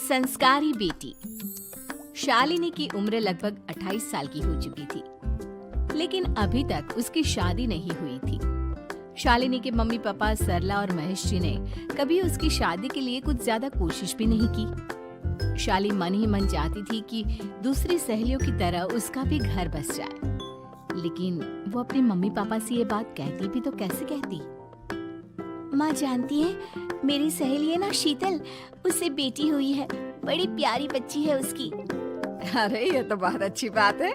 संस्कारी बेटी। शालिनी की उम्र लगभग 28 साल की हो चुकी थी, लेकिन अभी तक उसकी शादी नहीं हुई थी। शालिनी के मम्मी पापा सरला और महेश जी ने कभी उसकी शादी के लिए कुछ ज्यादा कोशिश भी नहीं की। शाली मन ही मन चाहती थी कि दूसरी सहेलियों की तरह उसका भी घर बस जाए, लेकिन वो अपने मम्मी पापा से ये बात कहती भी तो कैसे कहती। माँ जानती है, मेरी सहेली है ना शीतल, उससे बेटी हुई है, बड़ी प्यारी बच्ची है उसकी। अरे ये तो बहुत अच्छी बात है।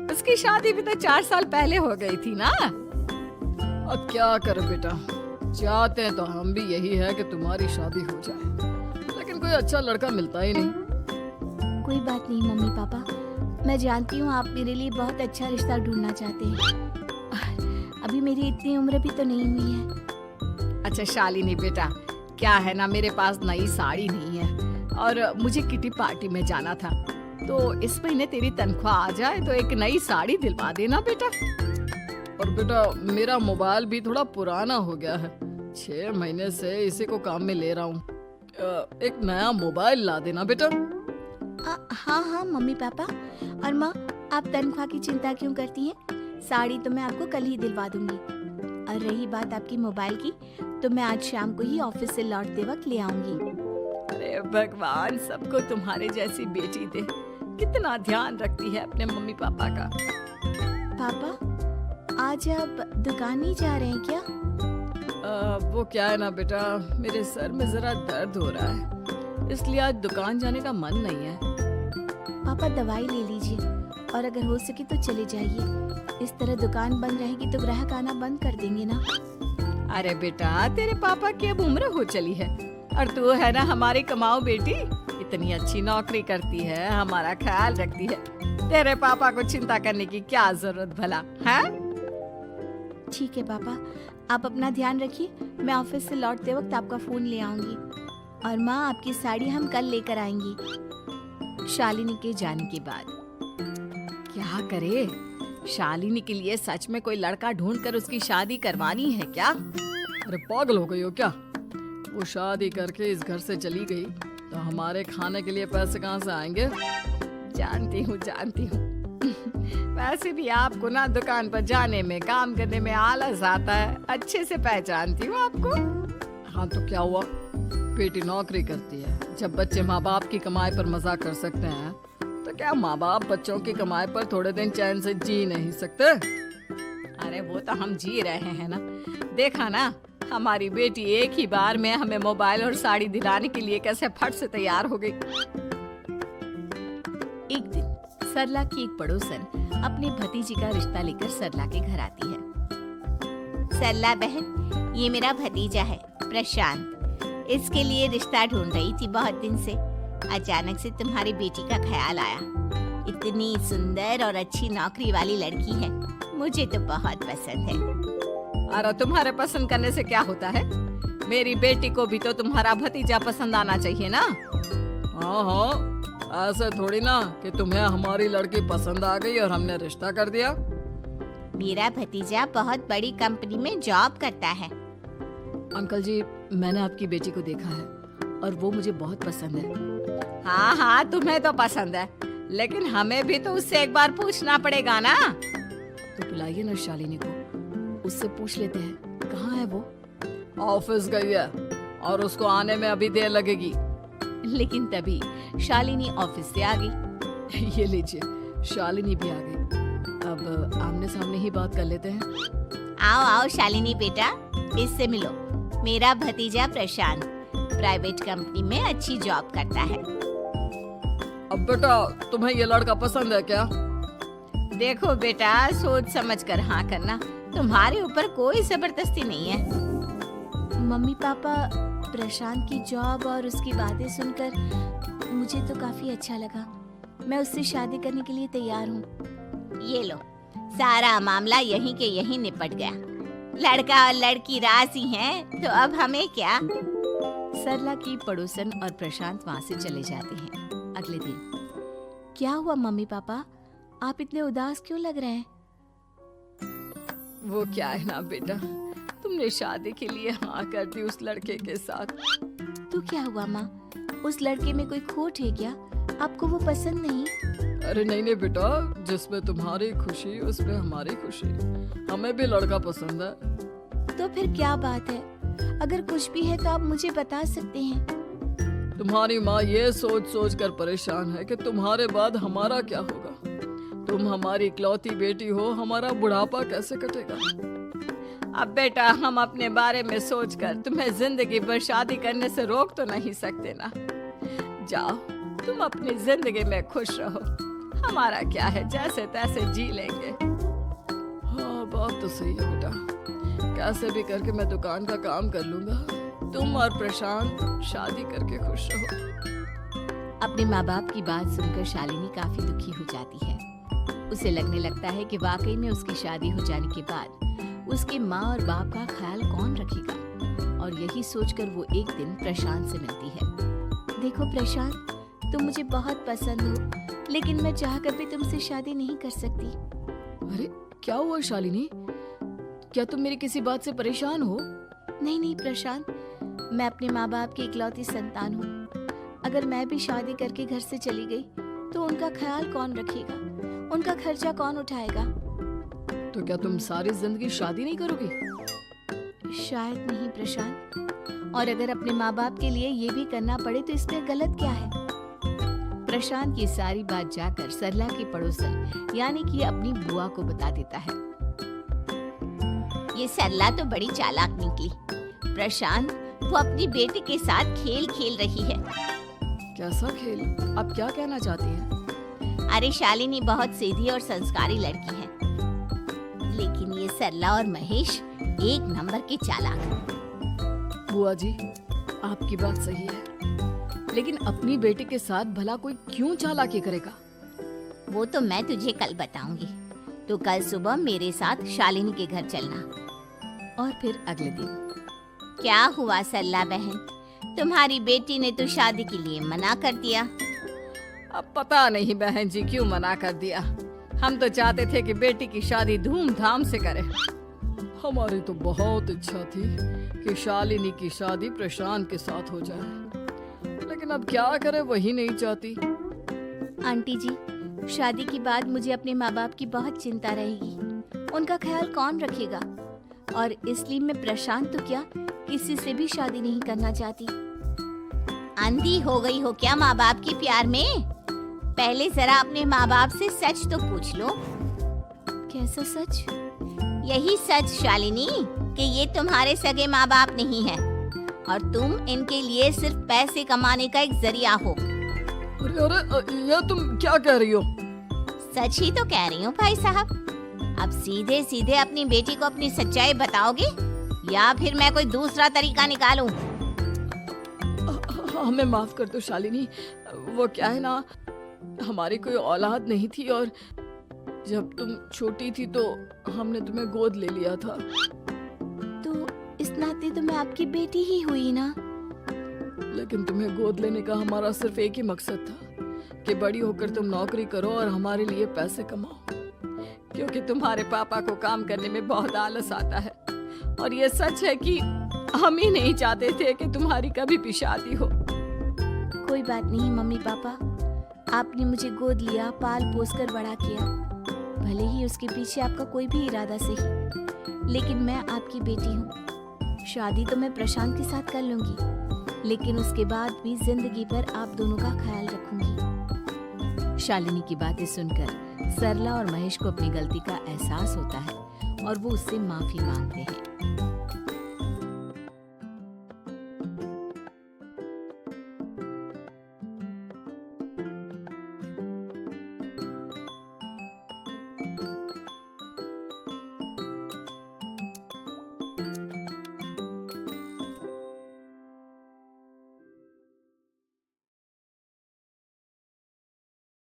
उसकी शादी भी तो 4 साल पहले हो गई थी ना। अब क्या करो बेटा, चाहते हैं तो हम भी यही है कि तुम्हारी शादी हो जाए, लेकिन कोई अच्छा लड़का मिलता ही नहीं। कोई बात नहीं मम्मी पापा, मैं जानती हूँ आप मेरे लिए बहुत अच्छा रिश्ता ढूंढना चाहते हैं। अभी मेरी इतनी उम्र भी तो नहीं हुई है। अच्छा शालिनी बेटा, क्या है ना, मेरे पास नई साड़ी नहीं है और मुझे किटी पार्टी में जाना था, तो इस महीने तेरी तनख्वाह आ जाए तो एक नई साड़ी दिलवा देना बेटा। और बेटा मेरा मोबाइल भी थोड़ा पुराना हो गया है, 6 महीने से इसी को काम में ले रहा हूँ। एक नया मोबाइल ला देना बेटा। हाँ हाँ मम्मी पापा। और माँ, आप तनख्वाह की चिंता क्यों करती हैं? साड़ी तो मैं आपको कल ही दिलवा दूंगी। और रही बात आपकी मोबाइल की, तो मैं आज शाम को ही ऑफिस से लौटते वक्त ले आऊंगी। अरे भगवान सबको तुम्हारे जैसी बेटी दे, कितना ध्यान रखती है अपने मम्मी पापा का। पापा, आज आप दुकान नहीं जा रहे हैं क्या? वो क्या है ना बेटा, मेरे सर में जरा दर्द हो रहा है, इसलिए आज दुकान जाने का मन नहीं है। पापा दवाई ले लीजिए और अगर हो सके तो चले जाइए। इस तरह दुकान बंद रहेगी तो ग्राहक आना बंद कर देंगे ना। अरे बेटा तेरे पापा की अब उम्र हो चली है और तू है ना हमारी कमाऊ बेटी, इतनी अच्छी नौकरी करती है, हमारा ख्याल रखती है, तेरे पापा को चिंता करने की क्या जरूरत भला है? ठीक है पापा, आप अपना ध्यान रखिए। मैं ऑफिस से लौटते वक्त आपका फोन ले आऊंगी। और माँ, आपकी साड़ी हम कल लेकर आएंगी। शालिनी के जाने के बाद क्या करे, शालिनी के लिए सच में कोई लड़का ढूंढकर उसकी शादी करवानी है क्या? अरे पागल हो गई हो क्या? वो शादी करके इस घर से चली गई तो हमारे खाने के लिए पैसे कहाँ से आएंगे? जानती हूँ वैसे भी आपको ना दुकान पर जाने में, काम करने में आलस आता है, अच्छे से पहचानती हूँ आपको। हाँ तो क्या हुआ, बेटी नौकरी करती है, जब बच्चे माँ बाप की कमाई पर मजाक कर सकते हैं तो क्या माँ बाप बच्चों की कमाई पर थोड़े दिन चैन से जी नहीं सकते? अरे वो तो हम जी रहे हैं ना, देखा ना हमारी बेटी एक ही बार में हमें मोबाइल और साड़ी दिलाने के लिए कैसे फट से तैयार हो गई। एक दिन सरला की एक पड़ोसन अपने भतीजी का रिश्ता लेकर सरला के घर आती है। सरला बहन, ये मेरा भतीजा है प्रशांत, इसके लिए रिश्ता ढूंढ रही थी बहुत दिन से। अचानक से तुम्हारी बेटी का ख्याल आया। इतनी सुंदर और अच्छी नौकरी वाली लड़की है, मुझे तो बहुत पसंद है। अरे तुम्हारे पसंद करने से क्या होता है, मेरी बेटी को भी तो तुम्हारा भतीजा पसंद आना चाहिए ना। हाँ, ऐसे थोड़ी ना कि तुम्हें हमारी लड़की पसंद आ गई और हमने रिश्ता कर दिया। मेरा भतीजा बहुत बड़ी कंपनी में जॉब करता है। अंकल जी, मैंने आपकी बेटी को देखा है और वो मुझे बहुत पसंद है। हाँ तुम्हें तो पसंद है, लेकिन हमें भी तो उससे एक बार पूछना पड़ेगा ना। तो बुलाइए ना शालिनी को, उससे पूछ लेते हैं कहाँ है वो। ऑफिस गई है और उसको आने में अभी देर लगेगी। लेकिन तभी शालिनी ऑफिस से आ गई। ये लीजिए, शालिनी भी आ गई। अब आमने सामने ही बात कर लेते हैं। आओ आओ शालिनी बेटा, इससे मिलो। मेरा भतीजा प्रशांत प्राइवेट कंपनी में अच्छी जॉब करता है। अब बेटा तुम्हें ये लड़का पसंद है क्या? देखो बेटा, सोच समझ कर हाँ करना, तुम्हारे ऊपर कोई जबरदस्ती नहीं है। मम्मी पापा, प्रशांत की जॉब और उसकी बातें सुनकर मुझे तो काफी अच्छा लगा। मैं उससे शादी करने के लिए तैयार हूँ। ये लो, सारा मामला यहीं के यहीं निपट गया। लड़का और लड़की राजी हैं, तो अब हमें क्या। सरला की पड़ोसन और प्रशांत वहाँ से चले जाते हैं। अगले दिन, क्या हुआ मम्मी पापा, आप इतने उदास क्यों लग रहे हैं? वो क्या है ना बेटा, तुमने शादी के लिए हाँ कर दी उस लड़के के साथ। तो क्या हुआ माँ, उस लड़के में कोई खोट है क्या? आपको वो पसंद नहीं? अरे नहीं नहीं बेटा, जिसमें तुम्हारी खुशी उसमें हमारी खुशी। हमें भी लड़का पसंद है। तो फिर क्या बात है? अगर कुछ भी है तो आप मुझे बता सकते हैं। तुम्हारी माँ ये सोच सोच कर परेशान है कि तुम्हारे बाद हमारा क्या होगा। तुम हमारी इकलौती बेटी हो, हमारा बुढ़ापा कैसे कटेगा। अब बेटा, हम अपने बारे में सोचकर तुम्हें जिंदगी भर शादी करने से रोक तो नहीं सकते ना। जाओ, तुम अपनी जिंदगी में खुश रहो, हमारा क्या है, जैसे तैसे जी लेंगे। हाँ, बात तो सही है बेटा। कैसे भी करके मैं दुकान का काम कर लूंगा। तुम और प्रशांत शादी करके खुश रहो। अपने माँ बाप की बात सुनकर शालिनी काफी दुखी हो जाती है। उसे लगने लगता है कि वाकई में उसकी शादी हो जाने के बाद उसके माँ और बाप का ख्याल कौन रखेगा। और यही सोचकर वो एक दिन प्रशांत से मिलती है। देखो प्रशांत, तुम मुझे बहुत पसंद हो, लेकिन मैं चाहकर भी तुमसे शादी नहीं कर सकती। अरे क्या हुआ शालिनी? क्या तुम मेरी किसी बात से परेशान हो? नहीं नहीं प्रशांत, मैं अपने माँ बाप की इकलौती संतान हूँ। अगर मैं भी शादी करके घर से चली गई तो उनका ख्याल कौन रखेगा, उनका खर्चा कौन उठाएगा। तो क्या तुम सारी जिंदगी शादी नहीं करोगी? शायद नहीं प्रशांत, और अगर अपने माँ बाप के लिए ये भी करना पड़े तो इसमें गलत क्या है। प्रशांत ये सारी बात जाकर सरला की पड़ोसन यानी कि अपनी बुआ को बता देता है। ये सरला तो बड़ी चालाक निकली। प्रशांत, वो अपनी बेटी के साथ खेल खेल रही है। कैसा खेल? आप क्या कहना चाहती हैं? अरे शालिनी बहुत सीधी और संस्कारी लड़की है, लेकिन ये सरला और महेश एक नंबर के चालाक हैं। बुआ जी, आपकी बात सही है, लेकिन अपनी बेटी के साथ भला कोई क्यों चालाकी करेगा? वो तो मैं तुझे कल बताऊंगी। तो कल सुबह मेरे साथ शालिनी के घर चलना। और फिर अगले दिन। क्या हुआ सरला बहन, तुम्हारी बेटी ने तो शादी के लिए मना कर दिया। अब पता नहीं बहन जी क्यों मना कर दिया। हम तो चाहते थे कि बेटी की शादी धूमधाम से करें। हमारी तो बहुत इच्छा थी कि शालिनी की शादी प्रशांत के साथ हो जाए, लेकिन अब क्या करे, वही नहीं चाहती। आंटी जी, शादी के बाद मुझे अपने माँ बाप की बहुत चिंता रहेगी। उनका ख्याल कौन रखेगा? और इसलिए मैं प्रशांत तो क्या, किसी से भी शादी नहीं करना चाहती। अंधी हो गई हो क्या माँ बाप के प्यार में? पहले जरा अपने माँ बाप से सच तो पूछ लो। कैसा सच? यही सच शालिनी, कि ये तुम्हारे सगे माँ बाप नहीं है और तुम इनके लिए सिर्फ पैसे कमाने का एक जरिया हो। अरे ये तुम क्या कह रही हो? सच ही तो कह रही हूँ भाई साहब। अब सीधे सीधे अपनी बेटी को अपनी सच्चाई बताओगे या फिर मैं कोई दूसरा तरीका निकालूं? हमें माफ कर दो शालिनी। वो क्या है ना, हमारी कोई औलाद नहीं थी और जब तुम छोटी थी तो हमने तुम्हें गोद ले लिया था। तो इस नाते तो मैं आपकी बेटी ही हुई ना। लेकिन तुम्हें गोद लेने का हमारा सिर्फ एक ही मकसद था कि बड़ी होकर तुम नौकरी करो और हमारे लिए पैसे कमाओ, क्योंकि तुम्हारे पापा को काम करने में बहुत आलस आता है। और ये सच है कि हम ही नहीं चाहते थे कि तुम्हारी कभी भी शादी हो। कोई बात नहीं मम्मी पापा, आपने मुझे गोद लिया, पाल पोस कर बड़ा किया। भले ही उसके पीछे आपका कोई भी इरादा सही, लेकिन मैं आपकी बेटी हूँ। शादी तो मैं प्रशांत के साथ कर लूंगी, लेकिन उसके बाद भी जिंदगी भर आप दोनों का ख्याल रखूंगी। शालिनी की बातें सुनकर सरला और महेश को अपनी गलती का एहसास होता है और वो उससे माफी मांगते हैं।